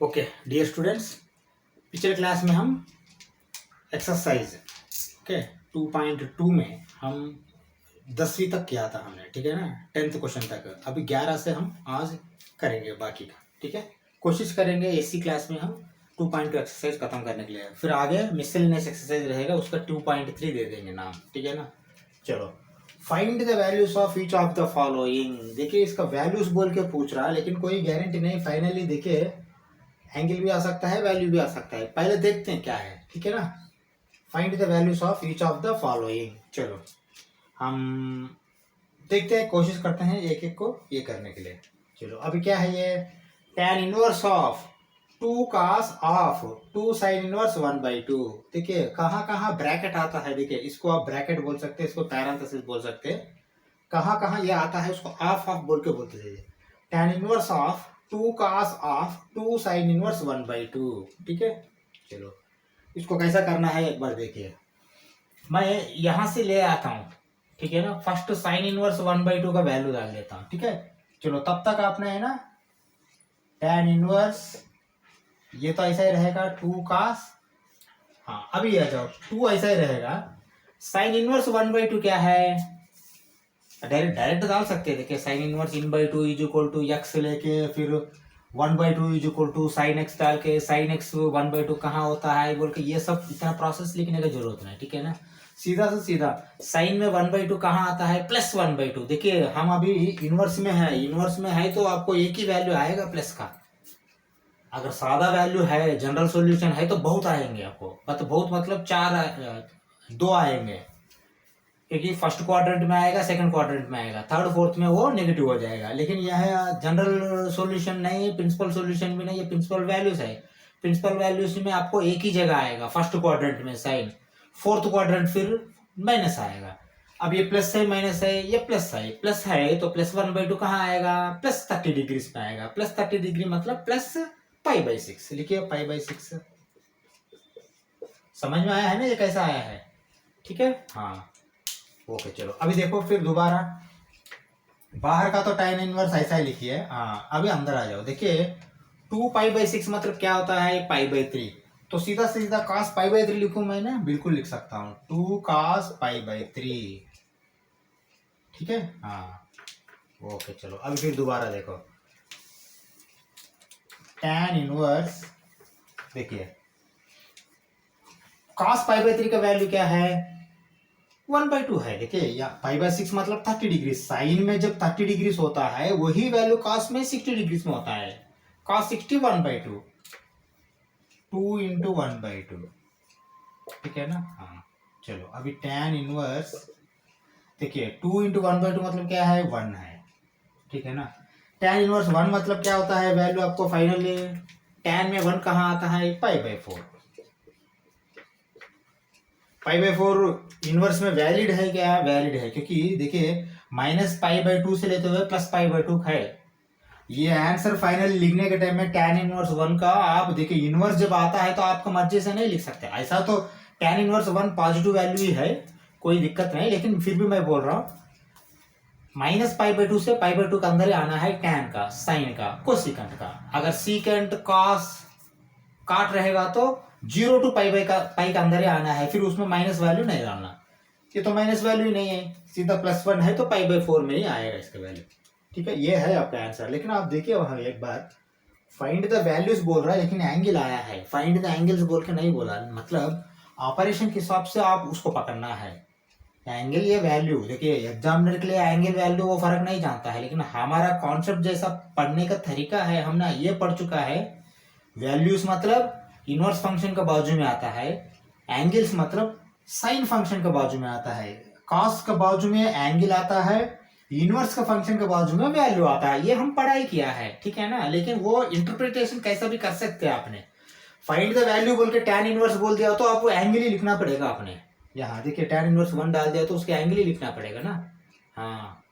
Okay dear students, पिछले class में हम एक्सरसाइज ओके 2.2 में हम 10वीं तक किया था हमने, ठीक है ना, 10th क्वेश्चन तक। अभी 11 से हम आज करेंगे बाकी का, ठीक है। कोशिश करेंगे इसी क्लास में हम 2.2 एक्सरसाइज खत्म करने के लिए। फिर आगे मिसलेनियस एक्सरसाइज रहेगा, उसका 2.3 दे देंगे नाम, ठीक है ना। चलो, find the values of each of the following. देखिए इसका वैल्यूज बोल के पूछ रहा है, लेकिन कोई गारंटी नहीं। फाइनली देखिए एंगल भी आ सकता है, वैल्यू भी आ सकता है। पहले देखते हैं क्या है, ठीक है ना। Find the values of each of the following. चलो हम देखते हैं, कोशिश करते हैं एक एक को ये करने के लिए। चलो अभी क्या है ये, tan inverse of 2 cos of 2 sin inverse 1/2। देखिए कहाँ कहाँ ब्रैकेट आता है। देखिए इसको आप ब्रैकेट बोल सकते हैं, इसको पैरेंथेसिस बोल सकते हैं। कहाँ कहाँ ये आता है उसको ऑफ बोल के बोलते थे। tan inverse of 2 cos of 2 sin inverse 1/2, ठीक है। चलो इसको कैसा करना है एक बार देखिए। मैं यहां से ले आता हूं, ठीक है ना। फर्स्ट साइन इनवर्स 1/2 का वैल्यू डाल देता हूं, ठीक है। चलो तब तक आपने है ना tan इनवर्स, ये तो ऐसा ही रहेगा 2 cos। हाँ अभी आ जाओ, 2 ऐसा ही रहेगा। साइन इनवर्स 1/2 क्या है, डायरेक्ट डायरेक्ट डाल सकते हैं। देखिए साइन इनवर्स इन/2 इज इक्वल टू एक्स लेके फिर 1/2 is equal to sine x डाल के साइन एक्स 1/2 कहाँ होता है बोल के ये सब इतना प्रोसेस लिखने का जरूरत नहीं, ठीक है ना। सीधा से सीधा साइन में 1/2 कहाँ आता है, प्लस 1/2। देखिए हम अभी इनवर्स में है, इनवर्स में है तो आपको एक ही वैल्यू आएगा प्लस का। अगर सादा वैल्यू है, जनरल सॉल्यूशन है तो बहुत आएंगे आपको, बहुत मतलब 2 आएंगे, क्योंकि फर्स्ट क्वाड्रेंट में आएगा, सेकंड क्वाड्रेंट में आएगा, थर्ड फोर्थ में वो नेगेटिव हो जाएगा। लेकिन यह जनरल सॉल्यूशन नहीं, प्रिंसिपल सॉल्यूशन भी नहीं, ये प्रिंसिपल वैल्यूज है। प्रिंसिपल वैल्यूज में आपको एक ही जगह आएगा, फर्स्ट क्वाड्रेंट में साइन, फोर्थ क्वाड्रेंट फिर माइनस आएगा। अब ये प्लस है, माइनस है, ये प्लस है तो प्लस 1/2 कहाँ आएगा, प्लस 30 डिग्री में आएगा। प्लस 30 डिग्री मतलब प्लस π/6। लिखिए π/6। समझ में आया है ना ये कैसा आया है, ठीक है। हाँ ओके चलो अभी देखो फिर दोबारा, बाहर का तो tan इनवर्स ऐसा ही लिखिए। हाँ अभी अंदर आ जाओ। देखिए 2π/6 मतलब क्या होता है, π/3। तो सीधा सीधा cos π/3 लिखूं मैं ना, बिल्कुल लिख सकता हूँ 2 cos π/3, ठीक है। हाँ ओके चलो अभी फिर दोबारा देखो, tan इनवर्स देखिए cos π/3 का वैल्यू क्या है, 1/2 है। देखिए या π/6 मतलब 30 डिग्री। साइन में जब 30 डिग्री होता है वही वैल्यू cos में 60 डिग्री में होता है। cos 60 1/2, 2 इंटू 1/2, ठीक है ना। हाँ चलो अभी tan इनवर्स देखिए 2 इंटू 1/2 मतलब क्या है, 1 है, ठीक है ना। tan इनवर्स 1 मतलब क्या होता है, वैल्यू आपको फाइनली tan में 1 कहाँ आता है, π/4। π/4 इनवर्स में वैलिड है क्या, वैलिड है, क्योंकि देखिए -π/2 से लेते हुए +π/2 है। ये आंसर फाइनल लिखने के टाइम में tan इनवर्स 1 का आप देखिए, इनवर्स जब आता है तो आपका मर्जी से नहीं लिख सकते। ऐसा तो tan इनवर्स 1 पॉजिटिव वैल्यू ही है, कोई दिक्कत नहीं। लेकिन फिर भी मैं बोल रहा हूँ -π/2 से π/2 का अंदर ही आना है, tan का, साइन का, कोसिकेंट का। अगर सीकेंट कॉस काट रहेगा तो 0 टू पाई का अंदर ही आना है, फिर उसमें माइनस वैल्यू नहीं डालना। ये तो माइनस वैल्यू ही नहीं है, सीधा +1 है तो π/4 में ही आएगा इसका वैल्यू, ठीक है। ये है आपका आंसर। लेकिन आप देखिए वहां एक बार फाइंड द वैल्यूज बोल रहा है, लेकिन एंगल आया है, फाइंड द एंगल्स बोल के नहीं बोला। मतलब ऑपरेशन के हिसाब से आप उसको पकड़ना है, एंगल ये वैल्यू। देखिए एग्जामिनर के लिए एंगल वैल्यू वो फर्क नहीं जानता है, लेकिन हमारा कॉन्सेप्ट जैसा पढ़ने का तरीका है, हमने ये पढ़ चुका है। वैल्यूज मतलब इनवर्स फंक्शन का बाजू में आता है, एंगल्स मतलब साइन फंक्शन का बाजू में आता है, कॉस का बाजू में एंगल आता है, इनवर्स का फंक्शन के बाजू में वैल्यू आता है। ये हम पढ़ाई किया है, ठीक है ना। लेकिन वो इंटरप्रिटेशन कैसा भी कर सकते हैं आपने। फाइंड द वैल्यू बोल के tan इनवर्स बोल दिया तो आपको एंगल ही लिखना पड़ेगा आपने। यहाँ देखिए tan इनवर्स 1 डाल दिया तो उसके एंगल ही लिखना पड़ेगा ना। हाँ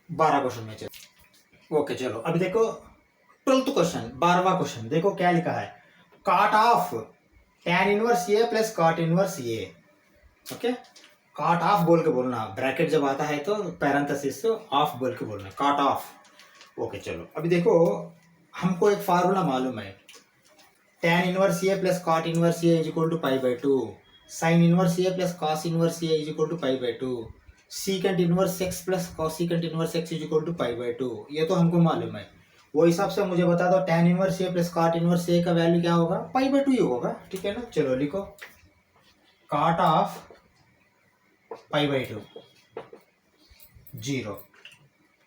12 क्वेश्चन में चलो ओके चलो अभी देखो 12th क्वेश्चन, 12वां क्वेश्चन देखो क्या लिखा है, काट ऑफ tan इनवर्स ये प्लस काट इनवर्स ये, ओके। काट ऑफ बोल के बोलना, ब्रैकेट जब आता है तो पैरेंथेसिस ऑफ बोल के बोलना, काट ऑफ। ओके चलो अभी देखो हमको एक फार्मूला मालूम है, tan inverse A plus cot inverse A is equal to pi by two, sine inverse A plus cos inverse A is equal to pi by two, secant inverse x plus cosecant inverse x is equal to pi by two. ये तो हमको मालूम है, वो हिसाब से मुझे बता दो tan inverse A plus cot inverse ए का वैल्यू क्या होगा, पाई बाई टू ही होगा, ठीक है ना। चलो लिखो, cot of pi by two 0,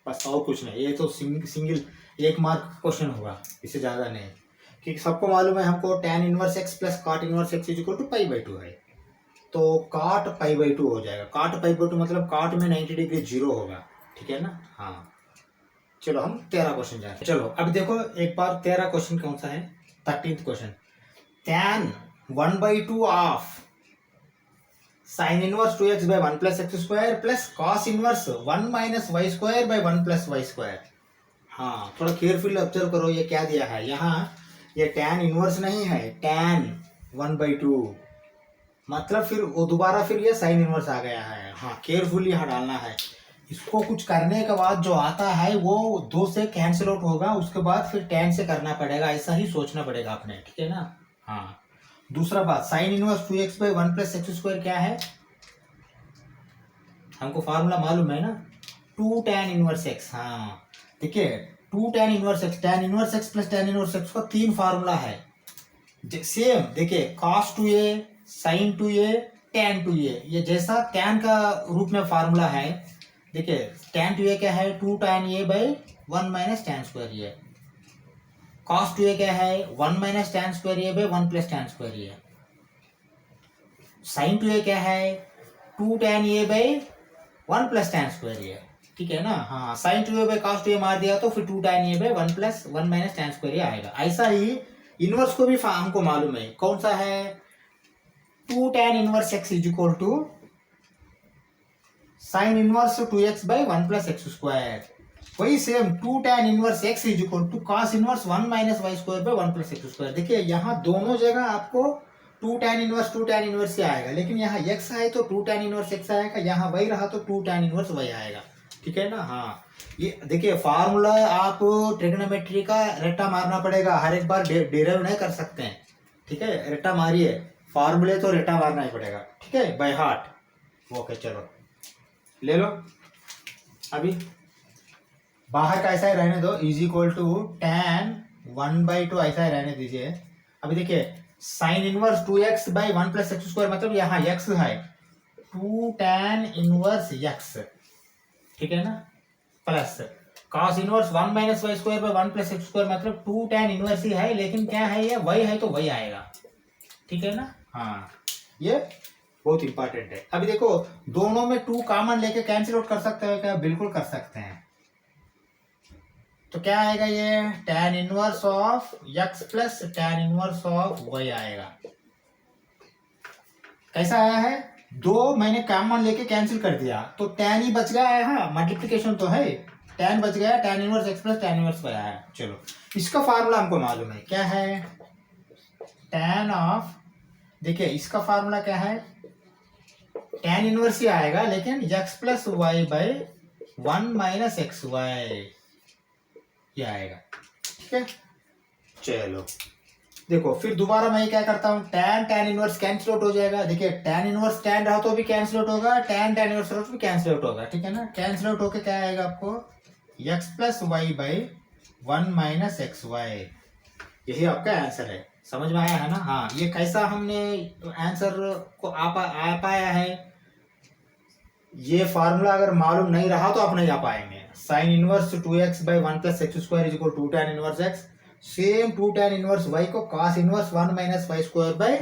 बस और कुछ नहीं। ये तो सिंगल 1 मार्क क्वेश्चन होगा, इससे ज़्यादा नहीं, क्योंकि सबको मालूम है हमको tan inverse x plus cot inverse x is equal to pi by two है, तो कॉट पाई बाई टू हो जाएगा। कॉट पाई बाई टू मतलब कॉट में 90 डिग्री 0 होगा, ठीक है ना। हाँ चलो हम 13 क्वेश्चन जाए। चलो अब देखो एक बार 13 क्वेश्चन कौन सा है, 13th question, tan 1/2 of sine inverse 2x by 1 plus x square plus cos inverse 1 minus y square by 1 plus y square. हाँ थोड़ा केयरफुल ऑब्जर्व करो, ये क्या दिया है यहाँ, ये tan इनवर्स नहीं है, tan 1/2, मतलब फिर वो दोबारा फिर ये साइन इनवर्स आ गया है। हाँ केयरफुल यहाँ डालना है, इसको कुछ करने के बाद जो आता है वो 2 से कैंसिल आउट होगा, उसके बाद फिर tan से करना पड़ेगा, ऐसा ही सोचना पड़ेगा आपने, ठीक है ना। हाँ दूसरा बात, sign inverse 2x by 1 plus x square क्या है, हमको फार्मूला मालूम है ना, 2 tan इनवर्स x। हाँ देखिए 2 tan inverse x plus tan inverse x का 3 फार्मूला है सेम। देखिए cos 2a, sin 2a, tan 2a, ये जैसा tan का रूप में फार्मूला है। देखिए tan 2a क्या है, 2 tan a by 1 minus tan square a, cos 2a क्या है, 1 minus tan square a by 1 plus tan square a, sin 2a क्या है, 2 tan a by 1 plus tan square a, ठीक है ना। हाँ sin 2a by cos 2a मार दिया तो फिर 2 tan a by 1 plus 1 minus tan square a आएगा। ऐसा ही इनवर्स को भी हमको मालूम है, कौन सा है, 2 tan inverse x is equal to sine inverse 2x by 1 plus x square, वही same 2 tan inverse x is equal to cos inverse 1 minus y square by 1 plus x square. देखिए यहाँ दोनों जगह आपको 2 tan इनवर्स से आएगा, लेकिन यहाँ x है तो 2 tan इनवर्स x आएगा, यहाँ y रहा तो 2 tan इनवर्स y आएगा, ठीक है ना। हाँ ये देखिए फार्मूला आप ट्रिग्नोमेट्री का रट्टा मारना पड़ेगा, हर एक बार डेरिव नहीं कर सकते हैं, ठीक है, रट्टा मारिए, फार्मूले तो रट्टा मारना ही पड़ेगा, ठीक है, बाय हार्ट। ओके चलो ले लो, अभी बाहर का ऐसा ही रहने दो, इज इक्वल टू tan 1/2 ऐसा ही रहने दीजिए। अभी देखिए sine inverse 2x by 1 plus x square, मतलब यहाँ x है 2 tan इनवर्स x, ठीक है ना, plus cos inverse 1 minus y square by 1 plus x square, मतलब 2 tan इनवर्स ही है, लेकिन क्या है ये y है तो y आएगा, ठीक है ना। हाँ ये बहुत इंपॉर्टेंट है। अभी देखो दोनों में 2 कॉमन लेके कैंसिल आउट कर सकते हैं क्या, बिल्कुल कर सकते हैं, तो क्या आएगा ये tan inverse of x plus tan inverse of y आएगा। कैसा आया है, 2 मैंने कॉमन लेके कैंसिल कर दिया तो tan ही बच गया है, हाँ मल्टीप्लिकेशन तो है, tan बच गया, tan inverse x plus tan inverse y आया। चलो इसका फार्मूला हमको मालूम है, क्या है, tan ऑफ, देखिए इसका फार्मूला क्या है, tan इनवर्स ही आएगा, लेकिन x plus y by 1 minus x y ये आएगा, ठीक है। चलो देखो फिर दोबारा मैं क्या करता हूँ, tan इनवर्स कैंसिल आउट हो जाएगा, देखिए tan इनवर्स tan रहा तो भी कैंसिल आउट होगा, tan इनवर्स रहा तो भी कैंसिल आउट होगा, ठीक है ना। कैंसिल आउट होके क्या आएगा आपको, x plus y by 1 minus x y, यही आपका आंसर है, समझ में आया है ना। हाँ ये कैसा हमने आंसर को आ पाया है, ये फार्मूला अगर मालूम नहीं रहा तो आप नहीं आ पाएंगे। Sine inverse 2x by 1 plus x square is equal 2 tan inverse x, same 2 tan inverse y को cos inverse 1 minus y square by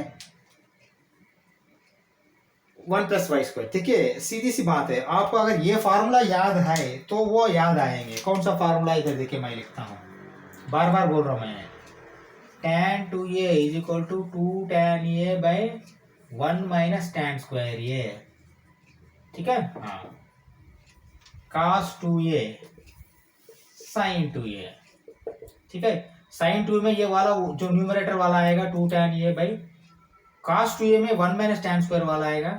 1 plus y square. देखिए सीधी सी बात है, आपको अगर ये फार्मूला याद है तो वो याद आएंगे। कौन सा फार्मूला, इधर देखिए मैं लिखता हूँ, बार बार बोल रहा हूँ मैं, tan 2a is equal to 2 tan a by 1 minus tan square ये, ठीक है। हाँ cos 2a sin 2a, ठीक है, sin 2 में ये वाला जो न्यूमरेटर वाला आएगा 2 tan a by cos 2a में 1 माइनस tan स्क्वायर वाला आएगा,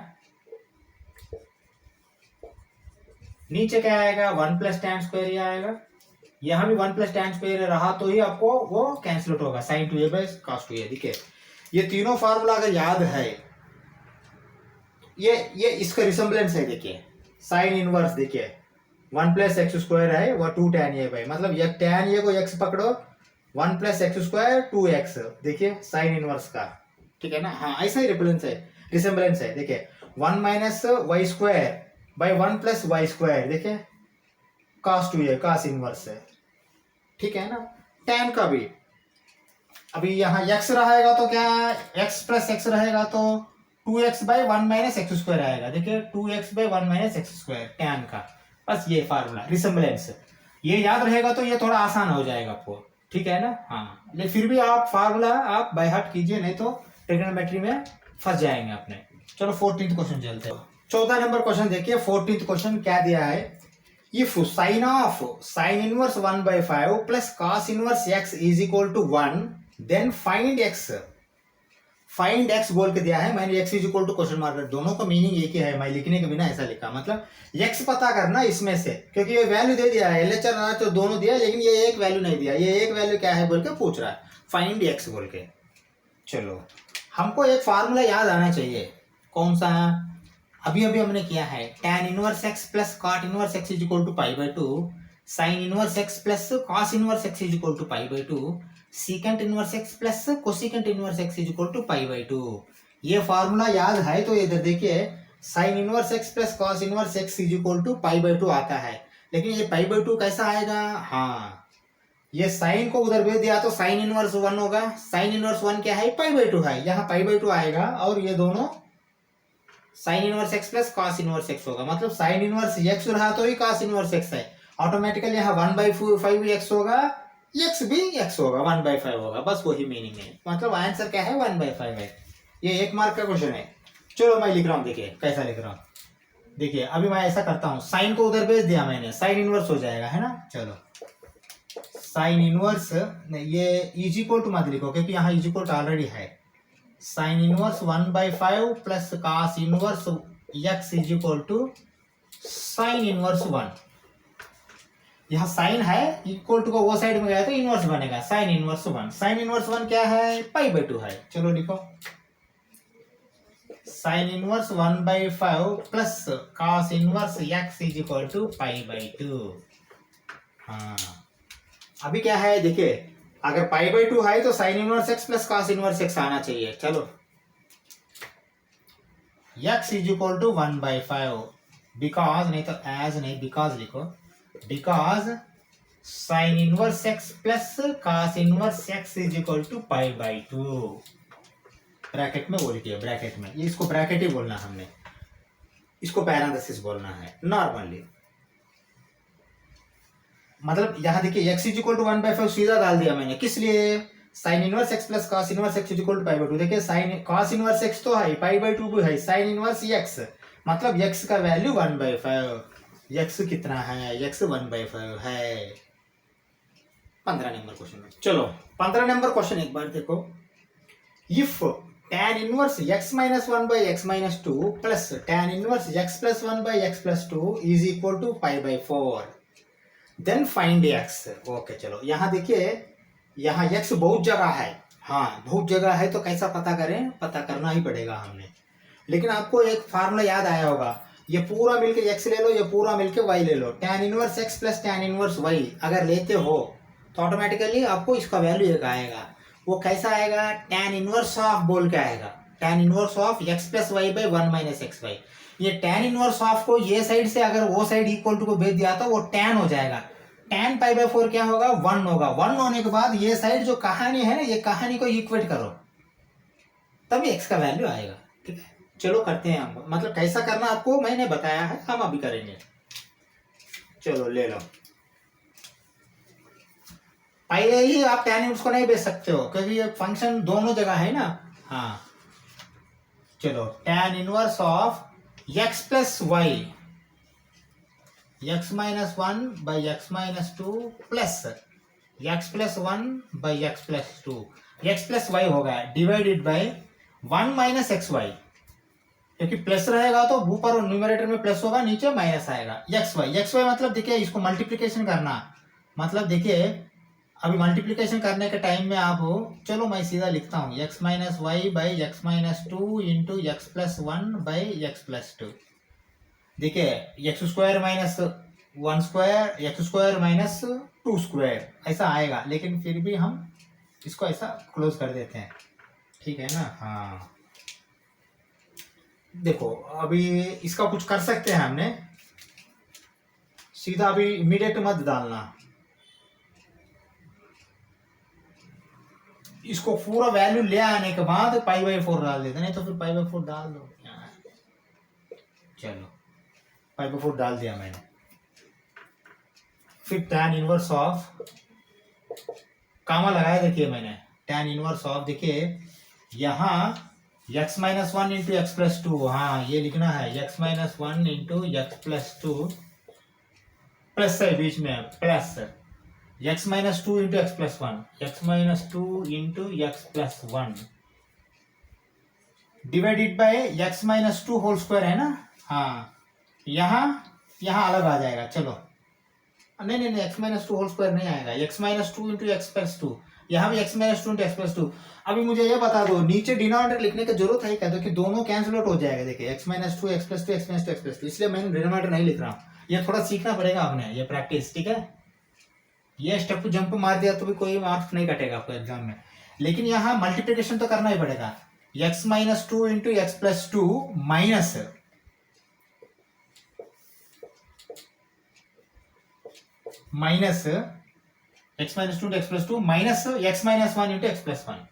नीचे क्या आएगा 1 प्लस tan स्क्वायर ये आएगा, यहाँ भी 1 प्लस tan स्क्वायर रहा तो ही आपको वो कैंसिल आउट होगा, sin 2a by cos 2a। देखिए ये तीनों फार्मूला अगर याद है, ये इसका रिसेम्बलेंस है। देखिए साइन इनवर्स, देखिए 1 प्लस एक्स स्क्वायर है वो 2 tan a बाई, मतलब ये tan a को x पकड़ो, 1 प्लस एक्स स्क्वायर 2x, देखिए साइन इनवर्स का, ठीक है ना। हाँ ऐसा ही रिसेम्बलेंस है। देखिए 1 minus y square by 1 plus y square, देखिए cos 2a cos इनवर्स है, ठीक है ना। tan का भी अभी यहाँ x रहेगा तो क्या, x प्लस x रहेगा तो 2x by 1 minus x square आएगा। देखिए 2x by 1 minus x square tan का, बस ये फार्मूला रिसेम्बलेंस, ये याद रहेगा तो ये थोड़ा आसान हो जाएगा आपको, ठीक है ना। हाँ लेकिन फिर भी आप फार्मूला आप बाय हार्ट कीजिए, नहीं तो ट्रिग्नोमेट्री में फंस जाएंगे अपने। चलो 14th क्वेश्चन चलते हैं। 14 नंबर क्वेश्चन देखिए, 14th क्वेश्चन क्या दिया है, if sine of sine inverse 1/5 plus cos inverse x is equal to 1 then find x। Find x बोल के दिया है, मैंने x is equal to question mark, दोनों का मीनिंग एक ही है, मैं लिखने के बिना ऐसा लिखा, मतलब x पता करना इसमें से, क्योंकि ये वैल्यू दे दिया है LHR तो दोनों दिया, लेकिन ये एक वैल्यू नहीं दिया, ये एक वैल्यू क्या है बोल के पूछ रहा है, फाइंड x बोल के। चलो हमको एक फार्मूला याद आना चाहिए, कौन सा, अभी अभी हमने किया है, tan inverse x plus cot inverse x is equal to π/2, sine inverse x plus cos inverse x is equal to π/2, secant inverse x plus cosecant inverse x is equal to π/2। ये फार्मूला याद है तो इधर देखिए sine inverse x plus cos inverse x is equal to π/2 आता है, लेकिन ये π/2 कैसा आएगा, हाँ ये साइन को उधर भेज दिया तो साइन इनवर्स 1 होगा, साइन इनवर्स 1 क्या है, π/2 है, यहाँ π/2 आएगा, और ये दोनों sign inverse x plus cos inverse x होगा, मतलब साइन इनवर्स x रहा तो ही कॉस इनवर्स x है, ऑटोमेटिकली यहाँ 1/5 x होगा, x भी x होगा, 1/5 होगा, बस वही मीनिंग है, मतलब आंसर क्या है 1/5 है। ये 1 मार्क का क्वेश्चन है। चलो मैं लिख रहा हूँ, देखिए कैसा लिख रहा हूँ, देखिए अभी मैं ऐसा करता हूँ, साइन को उधर भेज दिया मैंने, साइन इनवर्स हो जाएगा, है ना। चलो साइन इनवर्स, ये इज इक्वल टू मत लिखो क्योंकि यहाँ इज इक्वल टू ऑलरेडी है, sine inverse 1/5 plus cos inverse x is equal to sine inverse 1, यहाँ साइन है, इक्वल टू को वो साइड में गया तो इनवर्स बनेगा, साइन इनवर्स 1, साइन इनवर्स 1 क्या है, π/2 है। चलो लिखो sine inverse 1/5 plus cos inverse x is equal to π/2। हाँ अभी क्या है, देखिए अगर π/2 है तो sine inverse x plus cos inverse x आना चाहिए। चलो x is equal to 1/5, because नहीं तो एज नहीं, बिकॉज लिखो, because sine inverse x plus cos inverse x is equal to π/2, bracket में बोल दिया, ब्रैकेट में, ये इसको ब्रैकेट ही बोलना, हमने इसको पैरेंथेसिस बोलना है नॉर्मली, मतलब यहाँ देखिए x इज इक्वल टू 1/5 सीधा डाल दिया मैंने, किस लिए, sine inverse x plus cos inverse x is equal to π/2, देखिए साइन कॉस इनवर्स x तो है, π/2 भी है, साइन इनवर्स x, मतलब x का वैल्यू 1/5, x कितना है, x 1/5 है। 15 नंबर क्वेश्चन में, चलो 15 नंबर क्वेश्चन एक बार देखो, if tan inverse x minus 1/x-2 plus tan inverse x plus 1/x+2 is equal to π/4 then find x। Okay चलो यहाँ देखिए, यहाँ x बहुत जगह है, हाँ बहुत जगह है, तो कैसा पता करें, पता करना ही पड़ेगा हमने, लेकिन आपको एक फार्मूला याद आया होगा, ये पूरा मिलके x ले लो, ये पूरा मिलके y ले लो, tan inverse x plus tan inverse y अगर लेते हो तो ऑटोमेटिकली आपको इसका वैल्यू एक आएगा, वो कैसा आएगा, tan इनवर्स ऑफ बोल के आएगा, tan inverse of x plus y by 1 minus x y, ये tan इनवर्स ऑफ को ये साइड से अगर वो साइड इक्वल टू को भेज दिया तो वो tan हो जाएगा, tan π/4 क्या होगा, 1 होगा, 1 होने के बाद ये साइड जो कहानी है ना, ये कहानी को इक्वेट करो तभी x का वैल्यू आएगा, ठीक है। चलो करते हैं हम, मतलब कैसा करना आपको मैंने बताया है, हम अभी करेंगे। चलो ले लो, पहले ही आप tan इनवर्स को नहीं भेज सकते हो क्योंकि ये फंक्शन दोनों जगह है ना। हाँ चलो tan inverse of x plus y, x minus 1/x-2 plus x plus 1/x+2, x plus y होगा divided by 1 minus x y, क्योंकि प्लस रहेगा तो ऊपर और न्यूमरेटर में प्लस होगा, नीचे माइनस आएगा, xy मतलब देखिए इसको मल्टीप्लिकेशन करना, मतलब देखिए अभी मल्टीप्लिकेशन करने के टाइम में आप चलो मैं सीधा लिखता हूँ x minus y by x minus two into x plus one by x plus two. देखिए x square minus one square x square minus two square ऐसा आएगा, लेकिन फिर भी हम इसको ऐसा क्लोज कर देते हैं, ठीक है ना। हाँ देखो अभी इसका कुछ कर सकते हैं हमने, सीधा अभी इमीडिएट मत डालना, इसको पूरा वैल्यू ले आने के बाद पाई बाई 4 डाल देते, नहीं तो फिर पाई बाई 4 डाल दो। चलो पाई बाई 4 डाल दिया मैंने। फिर tan इनवर्स ऑफ, कामा लगाया देखिए मैंने, tan इनवर्स ऑफ, देखिए यहाँ x minus one into x plus two, हाँ ये लिखना है x minus one into x plus two, plus है बीच में plus x minus two into x plus one, x minus two into x plus one divided by x minus two whole square है ना। हाँ यहाँ अलग आ जाएगा, चलो नहीं नहीं नहीं x minus two whole square नहीं आएगा, x minus two into x plus two, यहाँ भी x minus two into x plus two. अभी मुझे ये बता दो नीचे डिनोमिनेटर लिखने की जरूरत है क्या, कि दोनों कैंसिल आउट हो जाएगा। देखिए x minus to x plus to x minus to x plus to, इसलिए मैंने डिनोमिनेटर नहीं लिख रहा हूँ, ये थोड़ा सीखना पड़ेगा आपने, ये प्रैक्टिस, ठीक है। ये स्टेप जंप मार दिया तो भी कोई मार्क्स नहीं कटेगा आपको एग्जाम में, लेकिन यहाँ मल्टीप्लिकेशन तो करना ही पड़ेगा। X minus two into x plus to minus minus x minus to x plus to minus x minus one into x plus one.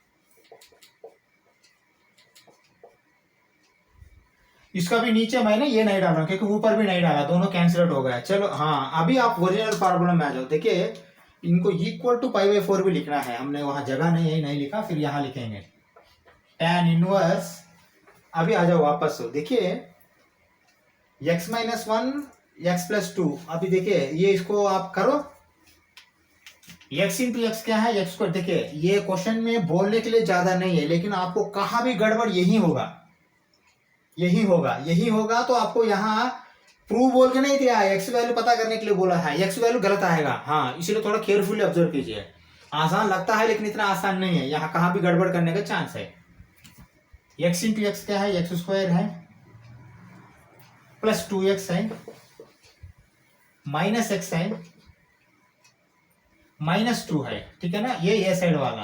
इसका भी नीचे मैंने ये नहीं डाला क्योंकि ऊपर भी नहीं डाला, दोनों कैंसिल आउट हो गया। चलो हाँ अभी आप ओरिजिनल फार्मूला में आ जाओ। देखिए इनको इक्वल टू पाई बाई 4 भी लिखना है, हमने वहां जगह नहीं लिखा, फिर यहां लिखेंगे tan इनवर्स। अभी आ जाओ वापस, देखिए x minus one x plus two, अभी देखिए ये इसको आप करो, x इंटू एक्स क्या है x को। देखिए ये क्वेश्चन में बोलने के लिए ज्यादा नहीं है, लेकिन आपको कहाँ भी गड़बड़ यही होगा, यही होगा तो आपको यहाँ प्रूव बोल के नहीं दिया, एक्स वैल्यू पता करने के लिए बोला है, एक्स वैल्यू गलत आएगा। हाँ इसलिए थोड़ा केयरफुली ऑब्जर्व कीजिए, आसान लगता है लेकिन इतना आसान नहीं है, यहाँ कहाँ भी गड़बड़ करने का चांस है। एक्स इंटू एक्स क्या है, एक्स स्क्वायर है प्लस 2x है माइनस एक्स है माइनस 2 है, ठीक है ना, ये साइड वाला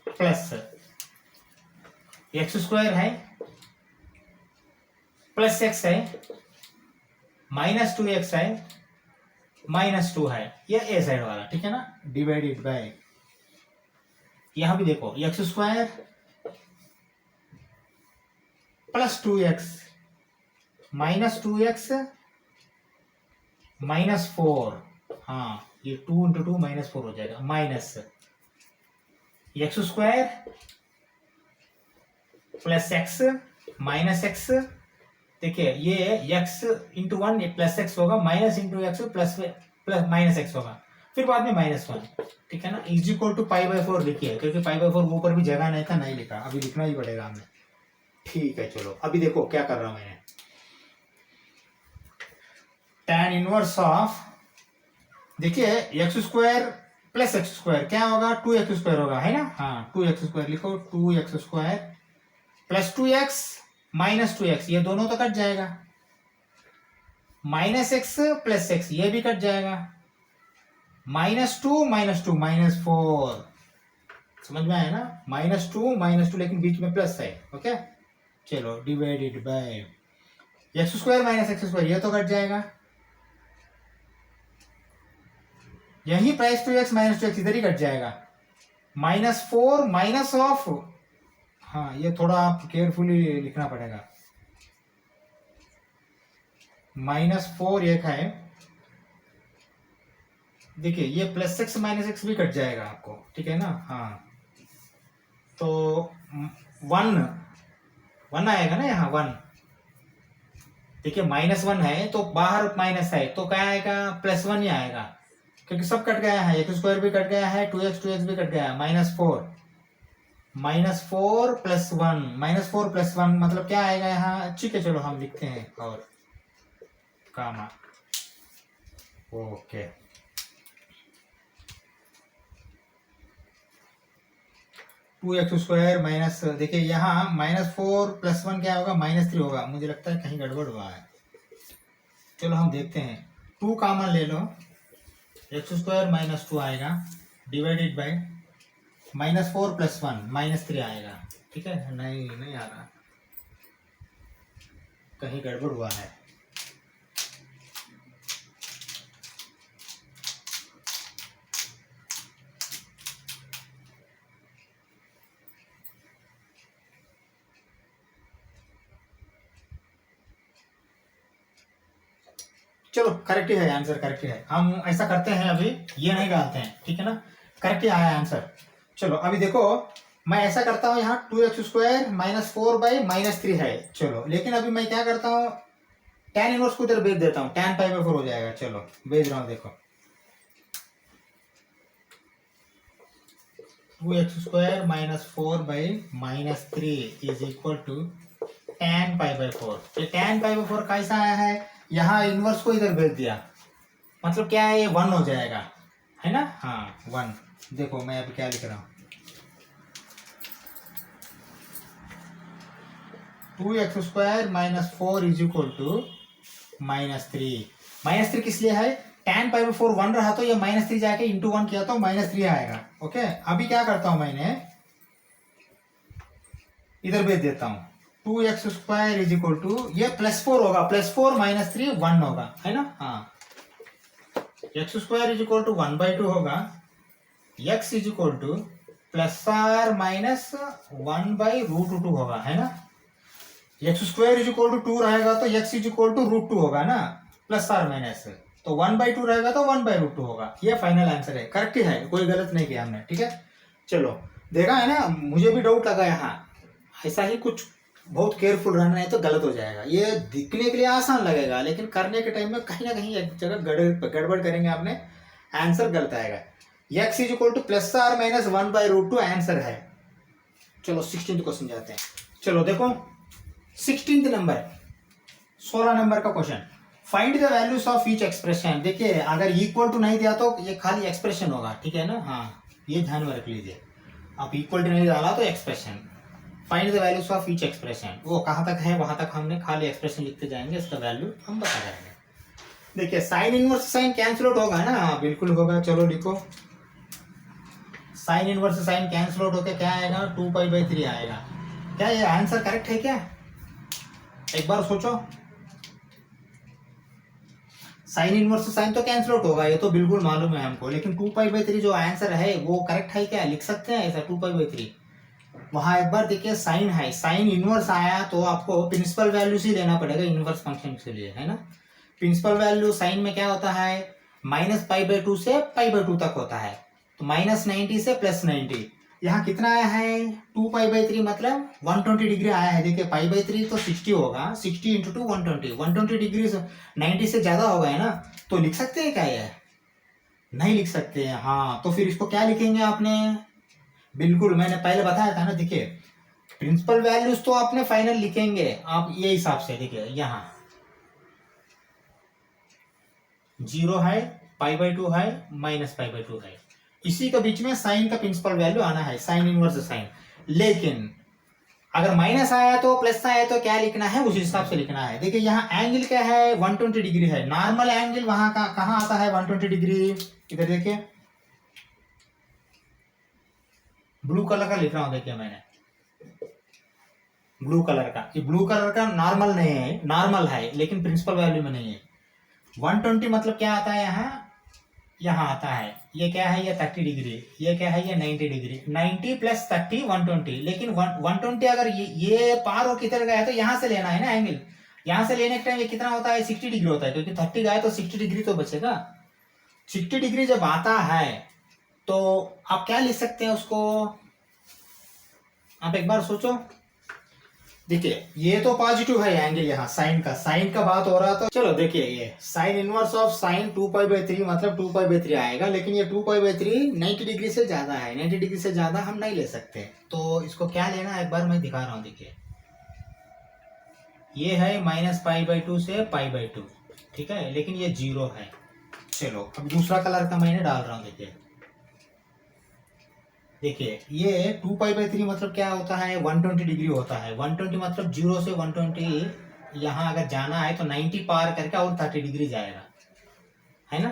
प्लस एक्स स्क्वायर है प्लस एक्स है माइनस 2x है माइनस 2 है, ये ए साइड वाला, ठीक है ना, डिवाइडेड बाय, यहां भी देखो x square plus 2x minus 2x minus 4, हाँ ये 2 इंटू 2 माइनस 4 हो जाएगा, minus x square plus x minus x. देखिए ये x into one plus x होगा, minus into x plus plus minus x होगा, फिर बाद में माइनस वन, ठीक है ना, is equal to pi by 4 लिखिए, क्योंकि पाई बाई 4 ऊपर भी जगह नहीं था, नहीं लिखा, अभी लिखना ही पड़ेगा हमें, ठीक है। चलो अभी देखो क्या कर रहा हूं मैंने, tan इनवर्स ऑफ, देखिए x square plus x square क्या होगा, 2x स्क्वायर होगा, है ना, हाँ 2x स्क्वायर लिखो, 2x square plus 2x minus 2x, ये दोनों तो कट जाएगा, माइनस एक्स प्लस एक्स ये भी कट जाएगा, माइनस टू माइनस 4, समझ में आया ना, माइनस टू लेकिन बीच में प्लस है, ओके। चलो divided by x square minus x square ये तो कट जाएगा, यही प्लस 2x माइनस 2x इधर ही कट जाएगा, -4 माइनस ऑफ, हाँ ये थोड़ा आप केयरफुली लिखना पड़ेगा, -4 एक है, देखिए ये प्लस एक्स माइनस एक्स भी कट जाएगा आपको, ठीक है ना, हाँ तो 1 आएगा ना यहाँ 1, देखिए -1 है तो बाहर माइनस है तो क्या आएगा, +1 ही आएगा, क्योंकि सब कट गया है, एक्स स्क्वायर भी कट गया है, 2x भी कट गया है, -4 प्लस 1, -4 प्लस 1 मतलब क्या आएगा यहाँ, ठीक है चलो हम लिखते हैं और कामा, ओके 2x² माइनस, देखिए यहाँ -4 + 1 क्या होगा, -3 होगा। मुझे लगता है कहीं गड़बड़ हुआ है, चलो हम देखते हैं। 2 कॉमन ले लो, x² - 2 आएगा, डिवाइडेड बाय -4 + 1 -3 आएगा। ठीक है, नहीं नहीं आ रहा, कहीं गड़बड़ हुआ है। चलो करेक्ट है, आंसर करेक्ट है। हम ऐसा करते हैं, अभी ये नहीं डालते हैं, ठीक है ना, करेक्ट आया आंसर। चलो अभी देखो, मैं ऐसा करता हूँ, यहाँ 2x² - 4/-3 है। चलो लेकिन अभी मैं क्या करता हूँ, tan इनवर्स को इधर भेज देता हूँ, tan π/4 हो जाएगा। चलो भेज रहा हूँ, देखो 2x² - 4/-3 is equal to tan π/4। ये tan π/4 कैसा आया है, यहाँ इनवर्स को इधर भेज दिया, मतलब क्या है, ये 1 हो जाएगा, है ना। हाँ 1। देखो मैं अभी क्या लिख रहा हूँ, 2x² - 4 इज इक्वल टू -3। -3 किस लिए है, tan π/4 1 रहा तो ये -3 जाके इंटू 1 किया तो -3 आएगा। ओके, अभी क्या करता हूं, मैंने इधर भेज देता हूं, 2x² इज इक्वल टू, ये +4 होगा, +4 - 3 1 होगा, है ना। हाँ, x² इज इक्वल टू 1/2 होगा, x is equal to +r - 1/√2 होगा, है ना। x² इज इक्वल टू 2 रहेगा तो x इज इक्वल टू √2 होगा ना, +r-, तो 1/2 रहेगा तो 1/√2 होगा। ये फाइनल आंसर है, करेक्ट है, कोई गलत नहीं किया हमने। ठीक है, चलो देखा है ना, मुझे भी डाउट लगा यहाँ, ऐसा ही कुछ बहुत केयरफुल रहना, नहीं तो गलत हो जाएगा। ये दिखने के लिए आसान लगेगा, लेकिन करने के टाइम में कहीं ना कहीं एक जगह गड़बड़ करेंगे आपने, आंसर गलत आएगा। x is equal to +r - 1/√2 answer है। चलो 16th क्वेश्चन जाते हैं। चलो देखो 16th नंबर, 16 नंबर का question, find the values of each expression. देखिए अगर इक्वल टू नहीं दिया तो ये खाली एक्सप्रेशन होगा, ठीक है ना। हाँ ये ध्यान में रख लीजिए, आप इक्वल टू नहीं डाला तो expression. Find the values of each expression, वो कहाँ तक है वहां तक हमने खाली एक्सप्रेशन लिखते जाएंगे, इसका वैल्यू हम बता जाएंगे। देखिए sine inverse sine cancel out होगा ना, बिल्कुल होगा। चलो लिखो, sine inverse sine cancel out होकर क्या आएगा, 2π/3 आएगा। क्या ये आंसर करेक्ट है क्या, एक बार सोचो। साइन इनवर्स साइन तो कैंसिल आउट होगा, ये तो बिल्कुल मालूम है हमको, लेकिन 2π/3 जो आंसर है वो करेक्ट है क्या, लिख सकते हैं ऐसा 2π/3। वहां एक बार देखिए साइन है, साइन इनवर्स आया तो आपको प्रिंसिपल वैल्यू ही लेना पड़ेगा इनवर्स फंक्शन के लिए, है ना। प्रिंसिपल वैल्यू साइन में क्या होता है, -π/2 से π/2 तक होता है, तो -90 से +90। यहाँ कितना आया है, 2π/3 मतलब 120 डिग्री आया है। देखिए π/3 तो 60 होगा, 60 × 2 120, 120 डिग्री 90 से ज्यादा होगा, है ना। तो लिख सकते हैं क्या ये, नहीं लिख सकते हैं। हाँ तो फिर इसको क्या लिखेंगे आपने, बिल्कुल मैंने पहले बताया था ना। देखिए प्रिंसिपल वैल्यूज तो आपने फाइनल लिखेंगे आप ये हिसाब से, देखिए यहाँ 0 है, π/2 है, -π/2 है, इसी के बीच में साइन का प्रिंसिपल वैल्यू आना है, साइन इनवर्स साइन। लेकिन अगर माइनस आया तो प्लस आया तो क्या लिखना है, उस हिसाब से लिखना है। देखिए यहाँ एंगल क्या है, 120 डिग्री है, नॉर्मल एंगल वहां का कहाँ आता है 120 डिग्री, इधर देखिए ब्लू कलर का लिख रहा हूं, देखिए मैंने ब्लू कलर का, ये ब्लू कलर का नॉर्मल नहीं है, नॉर्मल है लेकिन प्रिंसिपल वैल्यू में नहीं है। 120 मतलब क्या आता है, यहाँ आता है, ये क्या है, ये 30 डिग्री, ये क्या है, ये 90 डिग्री, 90 + 30 120। लेकिन 120 अगर ये पार हो किधर गया तो यहाँ से लेना है ना एंगल, यहाँ से लेने के टाइम ये कितना होता है, 60 डिग्री होता है, क्योंकि 30 गया तो 60 डिग्री तो बचेगा। 60 डिग्री जब आता है तो आप क्या लिख सकते हैं उसको, आप एक बार सोचो। देखिए ये तो पॉजिटिव है एंगल, यहाँ साइन का बात हो रहा, तो चलो देखिए ये साइन इनवर्स ऑफ साइन 2π/3 मतलब 2π/3 आएगा, लेकिन ये 2π/3 90 डिग्री से ज्यादा है, 90 डिग्री से ज्यादा हम नहीं ले सकते। तो इसको क्या लेना है एक बार मैं दिखा रहा हूँ। देखिए ये है -π/2 से π/2, ठीक है, लेकिन ये 0 है। चलो अब दूसरा कलर का मैंने डाल रहा हूँ, देखिए देखिए ये 2π/3 मतलब क्या होता है, 120 डिग्री होता है। 120 मतलब 0 से 120 यहाँ अगर जाना है तो 90 पार करके और 30 डिग्री जाएगा, है ना।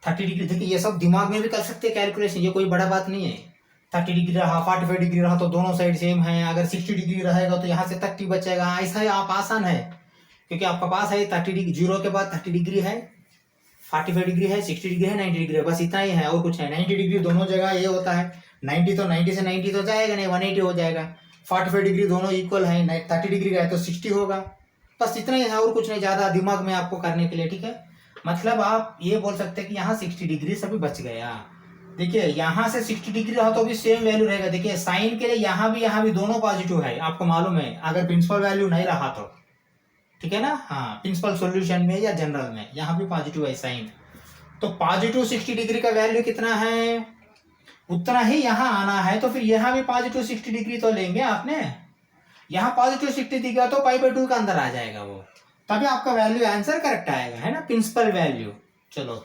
30 डिग्री, देखिए ये सब दिमाग में भी कर सकते हैं कैलकुलेशन, ये कोई बड़ा बात नहीं है। 30 डिग्री रहा, 45 डिग्री रहा तो दोनों साइड सेम है। अगर 60 डिग्री रहेगा तो यहाँ से 30 बचेगा। ऐसा है, आप आसान है क्योंकि आपका पास है 30 डिग्री, 0 के बाद 30 डिग्री है, 45 डिग्री है, 60 डिग्री है, 90 डिग्री है, बस इतना ही है और कुछ है। 90 डिग्री दोनों जगह ये होता है। 90 तो 90 से 90 तो जाएगा नहीं, 180 हो जाएगा। 45 डिग्री दोनों इक्वल है, 30 डिग्री का है तो 60 होगा। बस इतना ही है और कुछ नहीं, ज्यादा दिमाग में आपको करने के लिए, ठीक है। मतलब आप ये बोल सकते हैं कि यहाँ 60 डिग्री सभी बच गया। देखिए यहाँ से 60 डिग्री रहा तो भी सेम वैल्यू रहेगा। देखिए साइन के लिए यहाँ भी दोनों पॉजिटिव है, आपको मालूम है, अगर प्रिंसिपल वैल्यू नहीं रहा तो, ठीक है ना। हाँ, प्रिंसिपल सॉल्यूशन में या जनरल में यहाँ भी पॉजिटिव है साइन। तो पॉजिटिव 60 डिग्री का वैल्यू कितना है, उतना ही यहाँ आना है। तो फिर यहाँ भी पॉजिटिव 60 डिग्री तो लेंगे आपने। यहाँ पॉजिटिव 60 दिखा तो π/2 का अंदर आ जाएगा वो, तभी आपका वैल्यू आंसर करेक्ट आएगा, है ना, प्रिंसिपल वैल्यू। चलो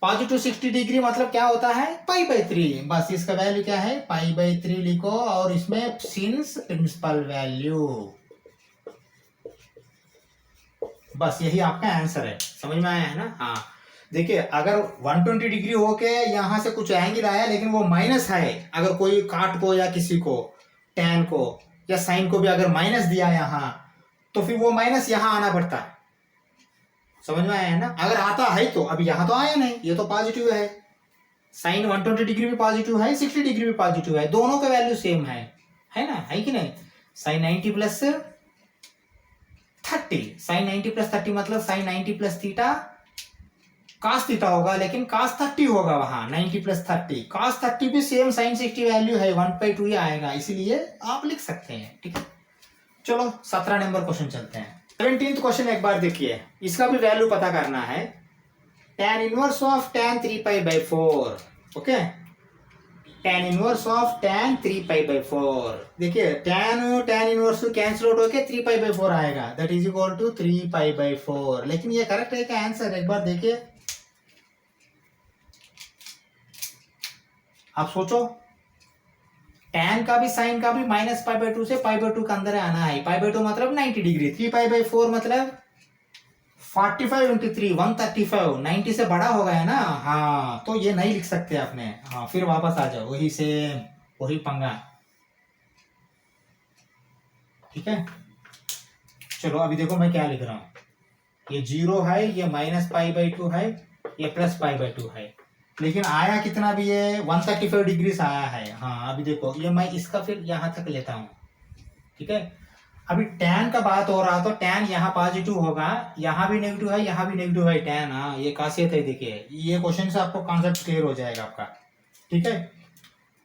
पॉजिटिव 60 डिग्री मतलब क्या होता है, π/3। बस इसका वैल्यू क्या है, π/3 लिखो और इसमें सिंस प्रिंसिपल वैल्यू, बस यही आपका आंसर है। समझ में आया है ना। हाँ देखिए अगर 120 डिग्री होके यहाँ से कुछ एंगल आया लेकिन वो माइनस है, अगर कोई काट को या किसी को टैन को या साइन को भी अगर माइनस दिया यहाँ, तो फिर वो माइनस यहाँ आना पड़ता है। समझ में आया है ना। अगर आता है तो, अभी यहाँ तो आया नहीं, ये तो पॉजिटिव है। साइन 120 डिग्री भी पॉजिटिव है, 60 डिग्री भी पॉजिटिव है, दोनों का वैल्यू सेम है ना, है कि नहीं। साइन 90 प्लस 30, साइन 90 प्लस 30 मतलब sine 90 plus theta cos theta होगा, लेकिन cos 30 होगा वहां, 90 प्लस 30, cos 30 भी सेम साइन 60 वैल्यू है, 1/2 ही आएगा, इसीलिए आप लिख सकते हैं, ठीक है। चलो 17 नंबर क्वेश्चन चलते हैं। 17th क्वेश्चन एक बार देखिए, इसका भी वैल्यू पता करना है। tan inverse of tan 3π/4, okay, tan inverse of tan 3π/4। देखिए tan इनवर्स कैंसिल आउट होके 3π/4 आएगा, दैट इज इक्वल टू 3π/4। लेकिन ये करेक्ट है क्या आंसर, एक बार देखिए, आप सोचो। tan का भी साइन का भी माइनस π/2 से π/2 का अंदर आना है। π/2 मतलब 90 डिग्री, 3π/4 मतलब 45 इंटू 3 135, 90 से बड़ा हो गया ना। हाँ तो ये नहीं लिख सकते आपने। हाँ फिर वापस आ जाओ, वही सेम वही पंगा, ठीक है। चलो अभी देखो मैं क्या लिख रहा हूँ, ये 0 है, ये माइनस π/2 है, ये प्लस π/2 है, लेकिन आया कितना भी ये 135 डिग्री से आया है। हाँ अभी देखो ये मैं इसका फिर यहाँ तक लेता हूँ, ठीक है। अभी tan का बात हो रहा तो tan यहाँ पॉजिटिव होगा, यहाँ भी नेगेटिव है, यहाँ भी नेगेटिव है tan। हाँ ये खासियत है, देखिए ये क्वेश्चन से आपको कॉन्सेप्ट क्लियर हो जाएगा आपका, ठीक है।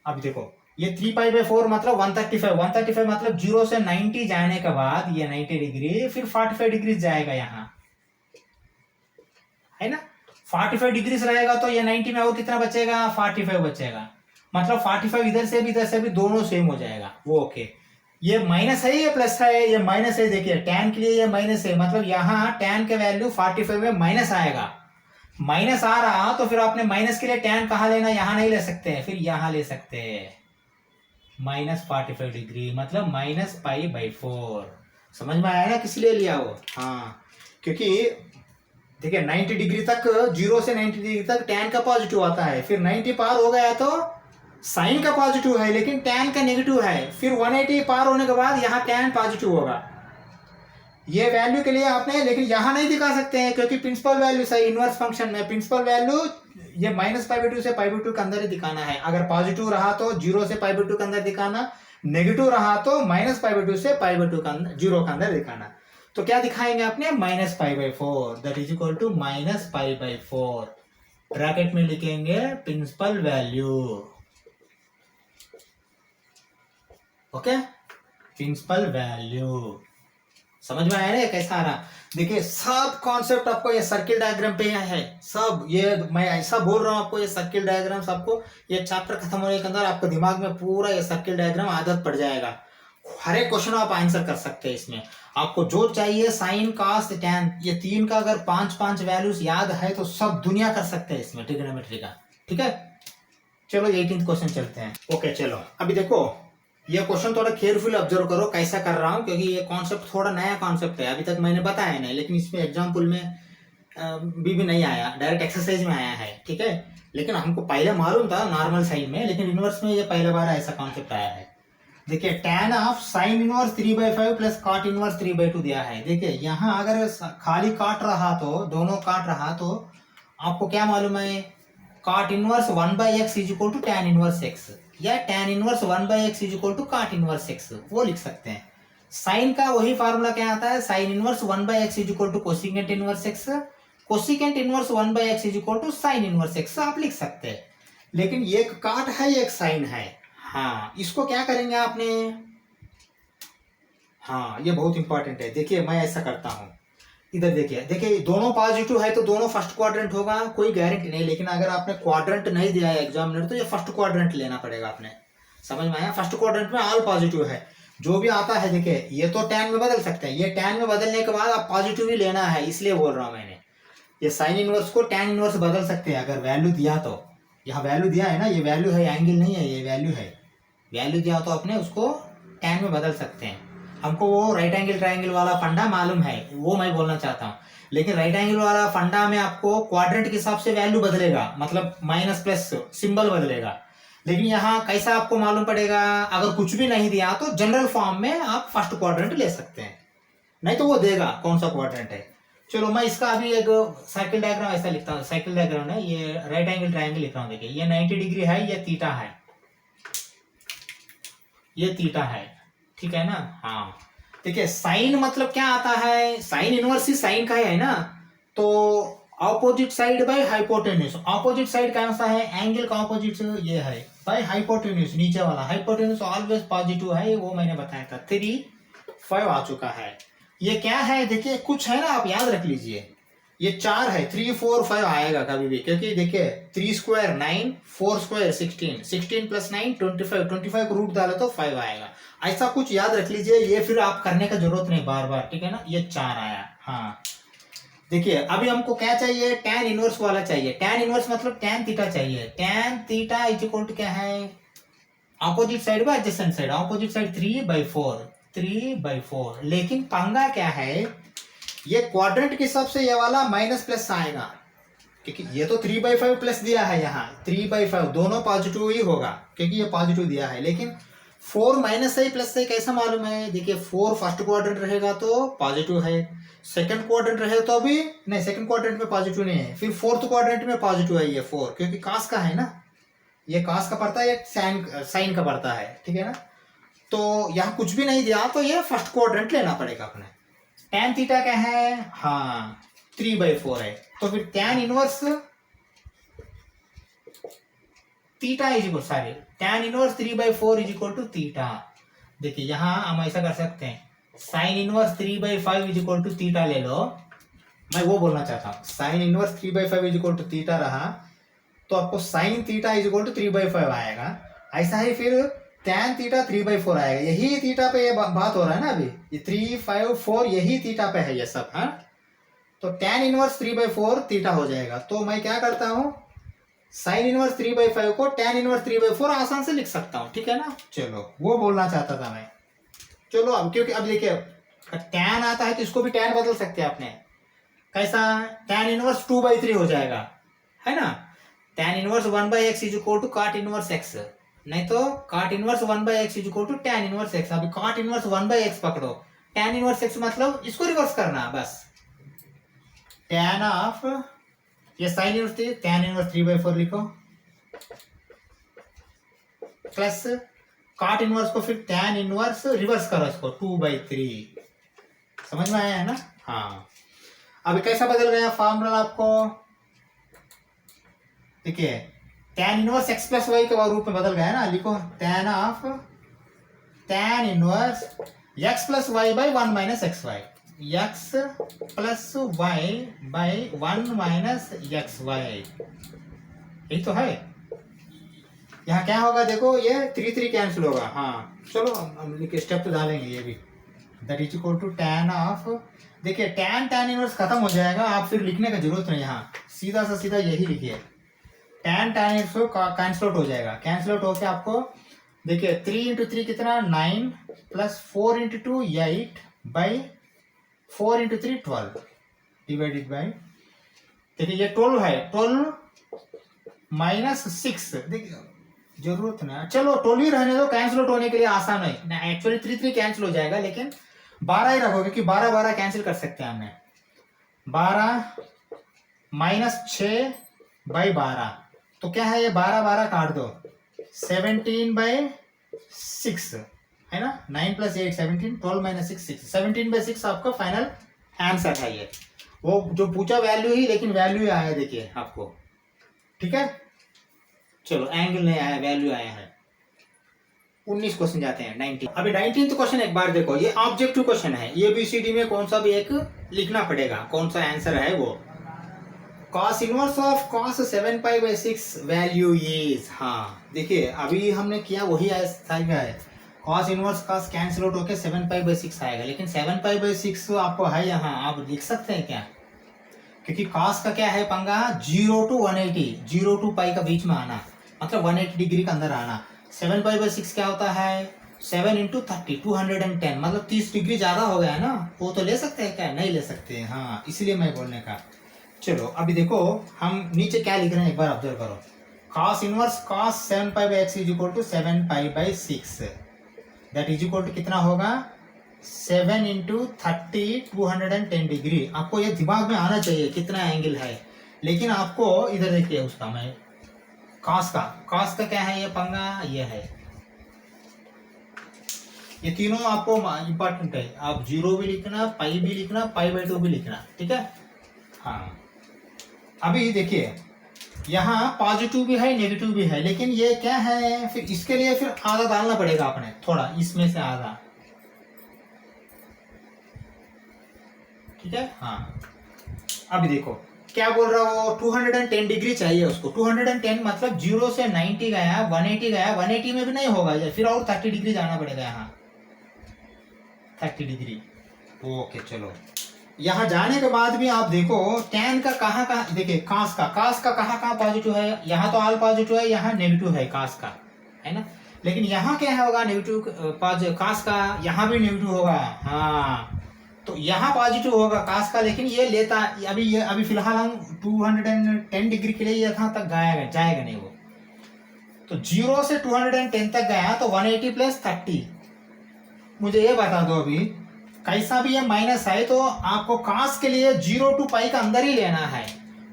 अब देखो ये 3π/4 मतलब 135 मतलब 0 से 90 जाने के बाद ये 90 डिग्री, फिर 45 डिग्री जाएगा यहाँ, है ना। 45 डिग्री से रहेगा तो ये 90 में और कितना बचेगा, 45 बचेगा। मतलब 45 इधर से भी दोनों सेम हो जाएगा वो, ओके। ये माइनस है, ये प्लस है, ये माइनस है। देखिए tan के लिए ये माइनस है, मतलब यहाँ tan के वैल्यू 45 में माइनस आएगा। माइनस आ रहा तो फिर आपने माइनस के लिए tan कहाँ लेना, यहाँ नहीं ले सकते हैं, फिर यहाँ ले सकते हैं, -45 डिग्री मतलब -π/4। समझ में आया ना किस लिए लिया वो। हाँ क्योंकि देखिए 90 डिग्री तक, 0 से 90 डिग्री तक tan का पॉजिटिव आता है, फिर 90 पार हो गया तो साइन का पॉजिटिव है लेकिन tan का नेगेटिव है, फिर 180 पार होने के बाद यहाँ tan पॉजिटिव होगा। ये वैल्यू के लिए आपने, लेकिन यहाँ नहीं दिखा सकते हैं क्योंकि प्रिंसिपल वैल्यू सही, इनवर्स फंक्शन में प्रिंसिपल वैल्यू ये -π/2 से π/2 के अंदर ही दिखाना है। अगर पॉजिटिव रहा तो 0 से π/2 के अंदर दिखाना, नेगेटिव रहा तो -π/2 से π/2 का 0 के अंदर दिखाना। तो क्या दिखाएंगे आपने, -π/4, that is equal to -π/4। Bracket में लिखेंगे principal value, okay, principal value. समझ में आया ना कैसा आ रहा। देखिए सब कॉन्सेप्ट आपको ये सर्किल डायग्राम पे है, सब ये मैं ऐसा बोल रहा हूँ आपको, ये सर्किल डायग्राम सबको, ये चैप्टर खत्म होने के अंदर आपको दिमाग में पूरा ये सर्किल डायग्राम आदत पड़ जाएगा। हर एक क्वेश्चन आप आंसर कर सकते हैं इसमें। आपको जो चाहिए साइन कॉस टैन, ये तीन का अगर 5 वैल्यूज याद है तो सब दुनिया कर सकते हैं इसमें ट्रिग्नोमेट्री का, ठीक है। चलो 18th क्वेश्चन चलते हैं। ओके चलो अभी देखो ये क्वेश्चन थोड़ा केयरफुल ऑब्जर्व करो कैसा कर रहा हूँ, क्योंकि ये कॉन्सेप्ट थोड़ा नया कॉन्सेप्ट है, अभी तक मैंने बताया नहीं, लेकिन इसमें एग्जाम्पल में भी नहीं आया, डायरेक्ट एक्सरसाइज में आया है, ठीक है। लेकिन हमको पहले मालूम था नॉर्मल साइन में, लेकिन इनवर्स में ये पहले बार ऐसा कॉन्सेप्ट आया है। देखिए tan of sine inverse 3/5 plus cot inverse 3/2 दिया है। देखिए यहाँ अगर खाली काट रहा तो दोनों काट रहा तो आपको क्या मालूम है, cot inverse 1/x is equal to tan inverse x, या tan inverse 1/x is equal to cot inverse x, वो लिख सकते हैं। साइन का वही फार्मूला क्या आता है, sine inverse 1/x is equal to cosecant inverse x, cosecant inverse 1/x is equal to sine inverse x आप लिख सकते हैं। लेकिन एक काट है एक साइन है, हाँ इसको क्या करेंगे आपने, हाँ ये बहुत इंपॉर्टेंट है। देखिए मैं ऐसा करता हूँ, इधर देखिए, देखिए दोनों पॉजिटिव है तो दोनों फर्स्ट क्वाड्रेंट होगा, कोई गारंटी नहीं, लेकिन अगर आपने क्वाड्रेंट नहीं दिया है एग्जामिनर तो ये फर्स्ट क्वाड्रेंट लेना पड़ेगा आपने, समझ में आया। फर्स्ट क्वाड्रेंट में ऑल पॉजिटिव है, जो भी आता है देखिए ये तो tan में बदल सकते हैं, ये tan में बदलने के बाद आप पॉजिटिव ही लेना है, इसलिए बोल रहा हूँ मैंने। ये साइन इनवर्स को tan इनवर्स बदल सकते हैं अगर वैल्यू दिया तो, यहाँ वैल्यू दिया है ना, ये वैल्यू है एंगल नहीं है, ये वैल्यू है, वैल्यू दिया तो अपने उसको tan में बदल सकते हैं। हमको वो राइट एंगल ट्रायंगल वाला फंडा मालूम है, वो मैं बोलना चाहता हूँ। लेकिन राइट एंगल वाला फंडा में आपको क्वाड्रेंट के हिसाब से वैल्यू बदलेगा, मतलब माइनस प्लस सिंबल बदलेगा। लेकिन यहाँ कैसा आपको मालूम पड़ेगा, अगर कुछ भी नहीं दिया तो जनरल फॉर्म में आप फर्स्ट क्वाड्रेंट ले सकते हैं, नहीं तो वो देगा कौन सा क्वाड्रेंट है। चलो मैं इसका अभी एक सर्किल डायग्राम ऐसा लिखता हूँ, सर्किल डायग्राम है, ये राइट एंगल ट्रायंगल लिख रहा हूँ। देखिए ये 90 डिग्री है, ये थीटा है, ये थीटा है, ठीक है ना। हाँ देखिए साइन मतलब क्या आता है, साइन इनवर्स ही साइन का है ना, तो opposite side by hypotenuse, opposite side कौन सा है, एंगल का ऑपोजिट ये है बाय हाइपोटेन्यूज, नीचे वाला हाइपोटेन्यूज ऑलवेज पॉजिटिव है, वो मैंने बताया था। 3 5 आ चुका है। ये क्या है देखिए कुछ है ना, आप याद रख लीजिए, ये 4 है, 3 4 5 आएगा कभी भी, क्योंकि देखिए 3 स्क्वायर 9, 4 स्क्वायर 16, 16 प्लस 9 25, 25 को रूट डालो तो 5 आएगा, ऐसा कुछ याद रख लीजिए। ये फिर आप करने का जरूरत नहीं बार बार, ठीक है ना। ये 4 आया। हाँ देखिए अभी हमको क्या चाहिए, tan इनवर्स वाला चाहिए। tan इनवर्स मतलब tan थीटा चाहिए। tan theta is equal to क्या है, opposite side by adjacent side, opposite side 3/4, 3/4। लेकिन पंगा क्या है, ये क्वाड्रेंट के हिसाब से ये वाला माइनस प्लस आएगा, क्योंकि ये तो 3/5 प्लस दिया है, यहाँ 3/5 दोनों पॉजिटिव ही होगा क्योंकि ये पॉजिटिव दिया है। लेकिन 4 माइनस है प्लस है कैसा मालूम है, देखिए 4 फर्स्ट क्वाड्रेंट रहेगा तो पॉजिटिव है, सेकंड क्वाड्रेंट रहे तो अभी नहीं, सेकंड क्वाड्रेंट में पॉजिटिव नहीं है, फिर फोर्थ क्वाड्रेंट में पॉजिटिव है ये 4, क्योंकि कास का है ना, ये कास का पड़ता है, ये साइन का पड़ता है, ठीक है ना। तो यहाँ कुछ भी नहीं दिया तो ये फर्स्ट क्वाड्रेंट लेना पड़ेगा अपने। tan थीटा क्या है, हाँ 3/4 है, तो फिर tan inverse theta is equal, sorry tan inverse 3/4 is equal to theta. देखिए यहाँ हम ऐसा कर सकते हैं, sine inverse 3/5 is equal to theta ले लो, मैं वो बोलना चाहता हूँ, sine inverse 3/5 is equal to theta रहा तो आपको sine theta is equal to 3/5 आएगा। ऐसा ही फिर tan थीटा 3/4 आएगा, यही थीटा पे ये बात हो रहा है ना अभी, ये 3 5 4 यही थीटा पे है ये सब, हाँ। तो tan इनवर्स 3/4 थीटा हो जाएगा, तो मैं क्या करता हूँ, साइन इनवर्स 3/5 को tan इनवर्स 3/4 आसान से लिख सकता हूँ, ठीक है ना। चलो वो बोलना चाहता था मैं। चलो अब क्योंकि अब देखिए tan आता है तो इसको भी tan बदल सकते हैं आपने, कैसा, tan इनवर्स 2/3 हो जाएगा, है ना। tan inverse 1/x is equal to cot inverse x, नहीं तो cot inverse 1/x is equal to tan inverse x। अभी cot इनवर्स 1/x पकड़ो, tan इनवर्स x मतलब इसको रिवर्स करना बस, tan ऑफ ये साइन इनवर्स थी, tan इनवर्स 3/4 लिखो, प्लस cot इनवर्स को फिर tan इनवर्स रिवर्स करो इसको 2/3, समझ में आया है ना। हाँ अभी कैसा बदल गया फॉर्मूला आपको, देखिए tan inverse x plus y के रूप में बदल गया है ना, लिखो tan of tan inverse x plus y by 1 minus x y, x plus y by 1 minus x y, यही तो है। यहाँ क्या होगा देखो, ये 3 3 कैंसिल होगा, हाँ चलो हम स्टेप तो डालेंगे ये भी, that is equal to tan of, देखिए tan इनवर्स खत्म हो जाएगा, आप फिर लिखने का जरूरत नहीं, यहाँ सीधा सा सीधा यही लिखिए, tan इनवर्स कैंसिल आउट हो जाएगा, कैंसिल आउट होके आपको देखिए 3 इंटू 3 कितना 9 plus 4 into 2 8 by 4 into 3 12 divided by, देखिए ये 12 है, 12 माइनस 6, देखिए जरूरत ना, चलो 12 ही रहने दो, कैंसिल आउट होने के लिए आसान है, एक्चुअली 3 3 कैंसिल हो जाएगा, लेकिन 12 ही रखोगे कि 12 12 कैंसिल कर सकते हैं हमने, 12 माइनस 6 बाई 12, तो क्या है ये 12 12 काट दो, 17 बाई 6 है ना, 9 प्लस 8 17, 12 माइनस 6 6, 17 बाई 6 आपका फाइनल आंसर है ये, वो जो पूछा वैल्यू ही, लेकिन वैल्यू ही आया देखिए आपको, ठीक है। चलो एंगल नहीं आया, वैल्यू आया है। 19 क्वेश्चन जाते हैं 19। अभी 19th क्वेश्चन एक बार देखो, ये ऑब्जेक्टिव क्वेश्चन है, ये ABCD में कौन सा भी एक लिखना पड़ेगा, कौन सा आंसर है वो। cos inverse of cos 7 pi by 6 value is, हाँ देखिए अभी हमने किया वही आएगा है, cos inverse cos cancel out होकर 7 पाई बाई 6 आएगा, लेकिन 7 पाई बाई 6 आपको है यहाँ, आप लिख सकते हैं क्या, क्योंकि cos का क्या है पंगा, 0 to 180, 0 to पाई का बीच में आना, मतलब 180 डिग्री के अंदर आना। 7 पाई बाई 6 क्या होता है, 7 इंटू 30 210, मतलब 30 डिग्री ज्यादा हो गया है ना, वो तो ले सकते हैं क्या, नहीं ले सकते, हाँ इसलिए मैं बोलने का। चलो अभी देखो हम नीचे क्या लिख रहे हैं एक बार ऑब्जर्व करो, cos inverse cos 7 pi by x is equal to 7 pi by 6, that is equal to कितना होगा, 7 इंटू 30 210 डिग्री, आपको ये दिमाग में आना चाहिए कितना एंगल है, लेकिन आपको इधर देखिए उसका, मैं cos का क्या है ये पंगा, ये है, ये तीनों आपको इंपॉर्टेंट है, आप 0 भी लिखना, पाई भी लिखना, पाई बाई 2 भी लिखना, ठीक है। हाँ अभी देखिए यहाँ पॉजिटिव भी है नेगेटिव भी है, लेकिन ये क्या है, फिर इसके लिए फिर आधा डालना पड़ेगा अपने, थोड़ा इसमें से आधा, ठीक है। हाँ अभी देखो क्या बोल रहा हो, 210 डिग्री चाहिए उसको, 210 मतलब 0 से 90 गया, 180 गया, 180 में भी नहीं होगा, फिर और 30 डिग्री जाना पड़ेगा यहाँ, 30 डिग्री, ओके। चलो यहाँ जाने के बाद भी आप देखो tan का कहाँ देखिए, cos का कहाँ पॉजिटिव है, यहाँ तो ऑल पॉजिटिव है, यहाँ नेगेटिव है cos का, है ना, लेकिन यहाँ क्या होगा, नेगेटिव cos का यहाँ भी नेगेटिव होगा, हाँ तो यहाँ पॉजिटिव होगा cos का, लेकिन ये लेता अभी फिलहाल हम 210 डिग्री के लिए यहाँ तक जाएगा नहीं वो, तो 0 से 210 तक गया तो 180 प्लस 30, मुझे ये बता दो अभी कैसा भी ये माइनस है, तो आपको cos के लिए 0 to पाई का अंदर ही लेना है,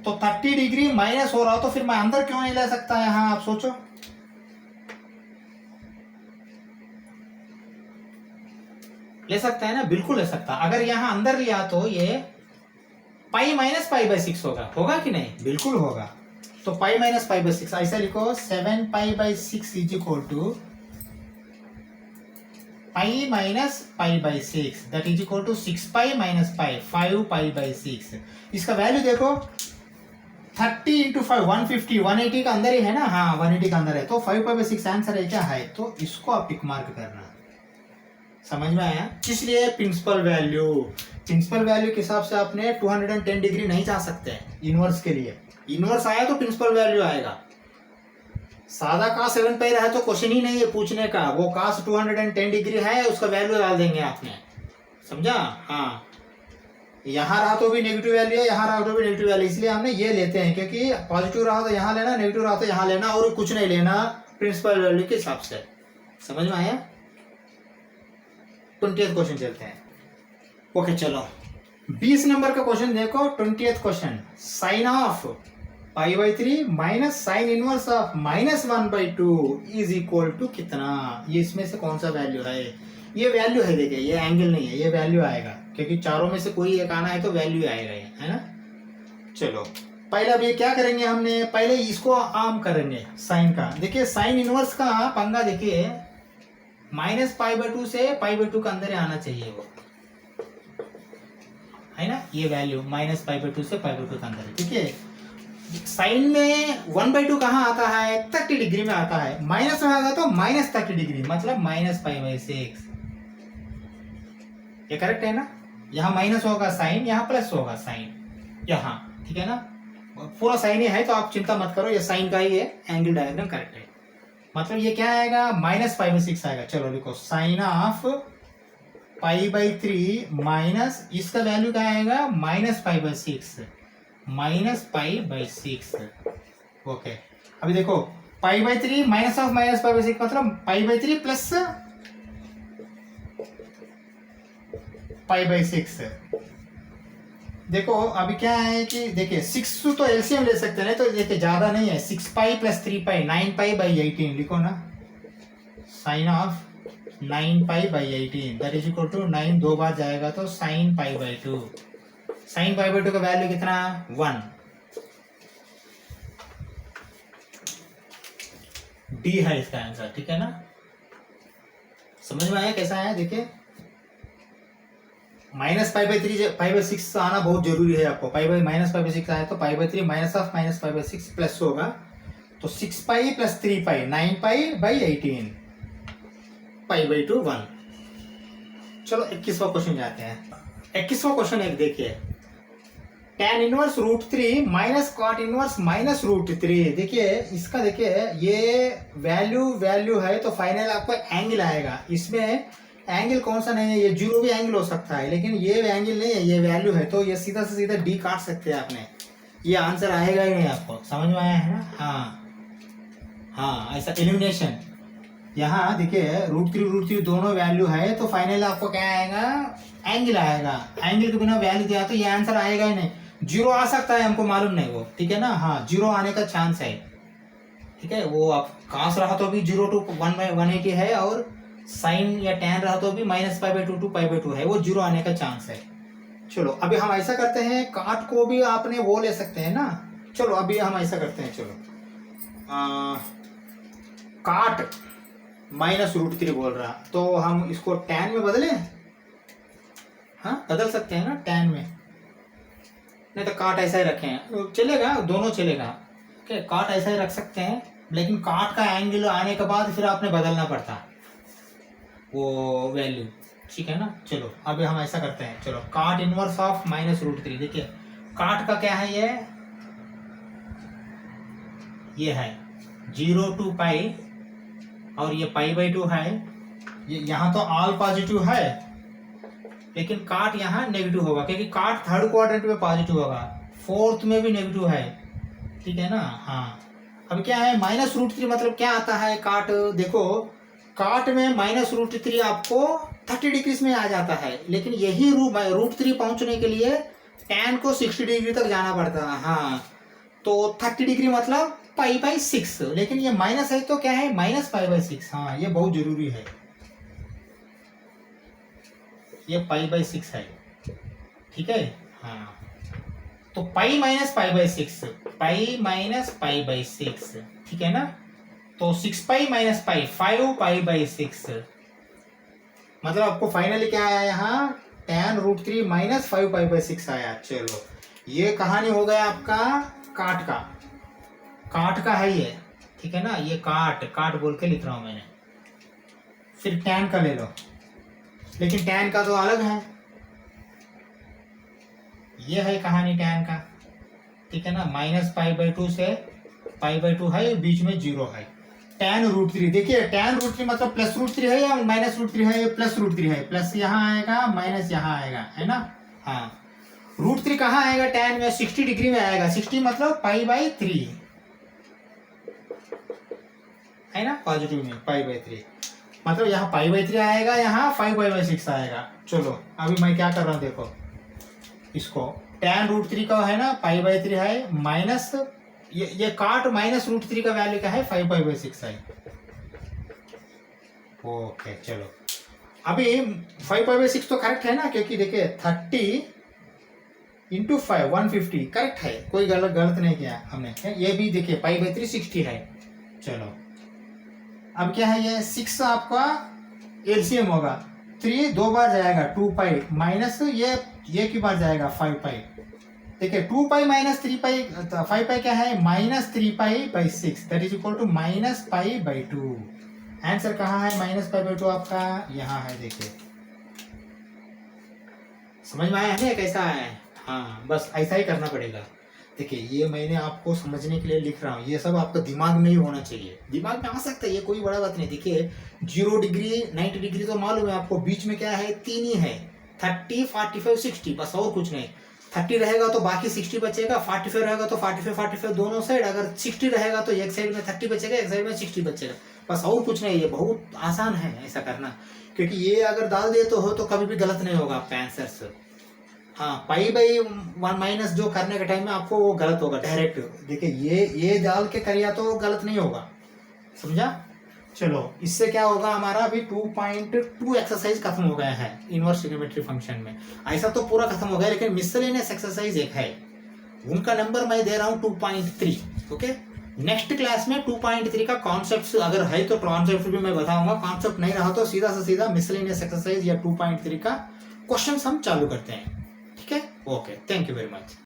तो 30 डिग्री माइनस हो रहा हो तो फिर मैं अंदर क्यों नहीं ले सकता यहाँ, आप सोचो, ले सकता है ना, बिल्कुल ले सकता, अगर यहाँ अंदर लिया तो ये पाई माइनस पाई बाई 6 होगा कि नहीं, बिल्कुल होगा, तो पाई माइनस पाई बाई 6 ऐसा लिखो, 7 pi by 6 is equal to pi minus pi by 6, that is equal to 6 pi minus pi, 5 pi by 6, इसका वैल्यू देखो 30 इंटू 5 150, 180 का अंदर ही है ना, हाँ 180 का अंदर है, तो 5 पाई बाई 6 आंसर है क्या है, तो इसको आप टिक मार्क करना, समझ में आया। इसलिए प्रिंसिपल वैल्यू के हिसाब से आपने 210 डिग्री नहीं जा सकते इनवर्स के लिए, इनवर्स आया तो प्रिंसिपल वैल्यू आएगा, सादा का 7 पाई रहा तो क्वेश्चन ही नहीं है पूछने का, वो cos 210 डिग्री है, उसका वैल्यू डाल देंगे आपने, समझा। हाँ यहाँ रहा तो भी नेगेटिव वैल्यू है, यहाँ रहा तो भी नेगेटिव वैल्यू, इसलिए हमने ये लेते हैं, क्योंकि पॉजिटिव रहा तो यहाँ लेना, नेगेटिव रहा तो यहाँ लेना, और कुछ नहीं लेना प्रिंसिपल वैल्यू के हिसाब से, समझ में आया। 20th क्वेश्चन चलते हैं, ओके चलो 20 नंबर का क्वेश्चन देखो, 20th question, sine of pi by 3 minus sine inverse of minus 1/2 is equal to कितना, ये इसमें से कौन सा वैल्यू है, ये वैल्यू है, देखिए ये एंगल नहीं है, ये वैल्यू आएगा, क्योंकि चारों में से कोई एक आना है तो वैल्यू आएगा ये, है ना। चलो पहले अब ये क्या करेंगे, हमने पहले इसको आम करेंगे साइन का, देखिए साइन इनवर्स का पंगा देखिए, माइनस पाई बाई 2 से पाई बाई 2 का अंदर आना चाहिए वो, है ना, ये वैल्यू माइनस पाई बाई 2 से पाई बाई 2 का अंदर, ठीक है। साइन में 1/2 कहाँ आता है, 30 डिग्री में आता है, माइनस में आएगा तो माइनस 30 डिग्री, मतलब माइनस पाई बाई 6, ये करेक्ट है ना, यहाँ माइनस होगा साइन, यहाँ प्लस होगा साइन यहाँ, ठीक है ना। पूरा साइन ही है तो आप चिंता मत करो, ये साइन का ही है, एंगल डायग्राम करेक्ट है। मतलब ये क्या आएगा, -π/6 आएगा। चलो लिखो साइन ऑफ π/3 माइनस इसका वैल्यू क्या आएगा, -π/6, -π/6। ओके, अभी देखो π/3 माइनस ऑफ -π/6 मतलब π/3 प्लस π/6। देखो अभी क्या है कि देखिए 6 तो एलसीएम ले सकते हैं, तो देखिए ज्यादा नहीं है, 6π + 3π 9π/18 लिखो ना, sine of 9π/18 that is equal to 9 दो बार जाएगा तो sin π/2। sin π/2 का वैल्यू कितना, 1। डी है इसका आंसर, ठीक है ना। समझ में आया कैसा है, देखिए -π/3 π/6 आना बहुत जरूरी है आपको। -π/6 आया तो π/3 माइनस ऑफ -π/6 प्लस होगा, तो 6π + 3π 9π/18 π/2 1। चलो 21वां क्वेश्चन जाते हैं। 21वां क्वेश्चन एक देखिए, tan inverse √3 minus cot inverse minus √3। देखिए इसका देखिए ये वैल्यू है तो फाइनल आपको एंगल आएगा। इसमें एंगल कौन सा नहीं है, ये जीरो भी एंगल हो सकता है, लेकिन ये एंगल नहीं है, ये वैल्यू है, तो ये सीधा से सीधा डी काट सकते हैं आपने, ये आंसर आएगा ही नहीं। आपको समझ में आया है ना। हाँ ऐसा एलिमिनेशन। यहाँ देखिए √3 दोनों वैल्यू है तो फाइनल आपको क्या आएगा, एंगल आएगा। एंगल के बिना वैल्यू दिया तो ये आंसर आएगा ही नहीं। जीरो आ सकता है, हमको मालूम नहीं वो, ठीक है ना। हाँ जीरो आने का चांस है, ठीक है। वो आप कास रहा तो भी 0 to 1/180 है, और साइन या tan रहा तो भी -π/2 to π/2 है, वो जीरो आने का चांस है। चलो अभी हम ऐसा करते हैं, काट को भी आपने वो ले सकते हैं ना। चलो अभी हम ऐसा करते हैं, चलो काट -√3 बोल रहा, तो हम इसको tan में बदले। हाँ बदल सकते हैं ना tan में, नहीं तो काट ऐसा ही रखें, चलेगा, दोनों चलेगा। ओके काट ऐसा ही रख सकते हैं, लेकिन काट का एंगल आने के बाद फिर आपने बदलना पड़ता वो वैल्यू, ठीक है ना। चलो अभी हम ऐसा करते हैं, चलो काट इनवर्स ऑफ -√3। देखिए काट का क्या है, ये है 0 to π, और ये π/2 है। ये यहाँ तो ऑल पॉजिटिव है, लेकिन काट यहाँ नेगेटिव होगा, क्योंकि काट थर्ड क्वाड्रेंट में पॉजिटिव होगा, फोर्थ में भी नेगेटिव है, ठीक है ना। हाँ अब क्या है, -√3 मतलब क्या आता है, काट देखो काट में -√3 आपको 30 डिग्री में आ जाता है, लेकिन यही √3 पहुंचने के लिए tan को 60 डिग्री तक जाना पड़ता है। हाँ तो 30 डिग्री मतलब π/6, लेकिन ये माइनस है तो क्या है, -π/6। हाँ ये बहुत जरूरी है, ये π/6 है, ठीक है। हाँ तो π - π/6, π - π/6, ठीक है ना। तो 6π - π 5π/6, मतलब आपको फाइनली क्या आया यहाँ, tan √3 - 5π/6 आया। चलो ये कहानी हो गया आपका काट का है ये, ठीक है ना। ये काट बोल के लिख रहा हूं मैंने। फिर tan का ले लो, लेकिन tan का तो अलग है, ये है कहानी tan का, ठीक है ना। -π/2 से π/2 है, बीच में 0 है। tan √3, देखिए tan √3 मतलब +√3 है या -√3 है, +√3 है, प्लस यहाँ आएगा माइनस यहाँ आएगा, है ना। हाँ √3 कहाँ आएगा, tan में 60 डिग्री में आएगा, 60 मतलब π/3 है ना, पॉजिटिव में π/3 मतलब यहाँ π/3 आएगा, यहाँ 5π/6 आएगा। चलो अभी मैं क्या कर रहा हूँ, देखो इसको tan √3 का है ना π/3 है, माइनस ये काट -√3 का वैल्यू क्या है, 5π/6 है। ओके चलो अभी 5π/6 तो करेक्ट है ना, क्योंकि देखिए 30 × 5 150 करेक्ट है, कोई गलत नहीं किया हमने। ये भी देखिए π/3 60 है। चलो अब क्या है, ये 6 आपका एलसीएम होगा, 3 दो बार जाएगा 2π माइनस ये की बार जाएगा 5π। देखिए 2π - 3π 5π क्या है, -3π/6 that is equal to -π/2। Answer कहाँ है, -π/2 आपका यहाँ है। देखिए समझ में आया है कैसा है। हाँ बस ऐसा ही करना पड़ेगा। देखिए ये मैंने आपको समझने के लिए लिख रहा हूँ, ये सब आपका दिमाग में ही होना चाहिए, दिमाग में आ सकता है, ये कोई बड़ा बात नहीं। देखिए 0 डिग्री 90 डिग्री तो मालूम है आपको, बीच में क्या है, 3 ही है, 30 45 60, बस और कुछ नहीं। 30 रहेगा तो बाकी 60 बचेगा, 45 रहेगा तो 45 दोनों साइड, अगर 60 रहेगा तो एक साइड में 30 बचेगा, एक साइड में 60 बचेगा, बस और कुछ नहीं। ये बहुत आसान है ऐसा करना, क्योंकि ये अगर डाल दे तो कभी भी गलत नहीं होगा आपका आंसर। हाँ, पाई बाई 1 माइनस जो करने के टाइम में आपको वो गलत होगा डायरेक्ट। देखिए ये डाल के करिया तो गलत नहीं होगा, समझा। चलो इससे क्या होगा हमारा, अभी 2.2 एक्सरसाइज खत्म हो गया है इनवर्स ट्रिग्नोमेट्री फंक्शन में। ऐसा तो पूरा खत्म हो गया, लेकिन मिसलेनियस एक्सरसाइज एक है, उनका नंबर मैं दे रहा हूँ 2.3। ओके, नेक्स्ट क्लास में 2.3 का कॉन्सेप्ट अगर है तो कॉन्सेप्ट भी मैं बताऊंगा, कॉन्सेप्ट नहीं रहा तो सीधा से सीधा मिसलेनियस एक्सरसाइज या 2.3 का क्वेश्चन हम चालू करते हैं। ठीक है, okay, thank you very much.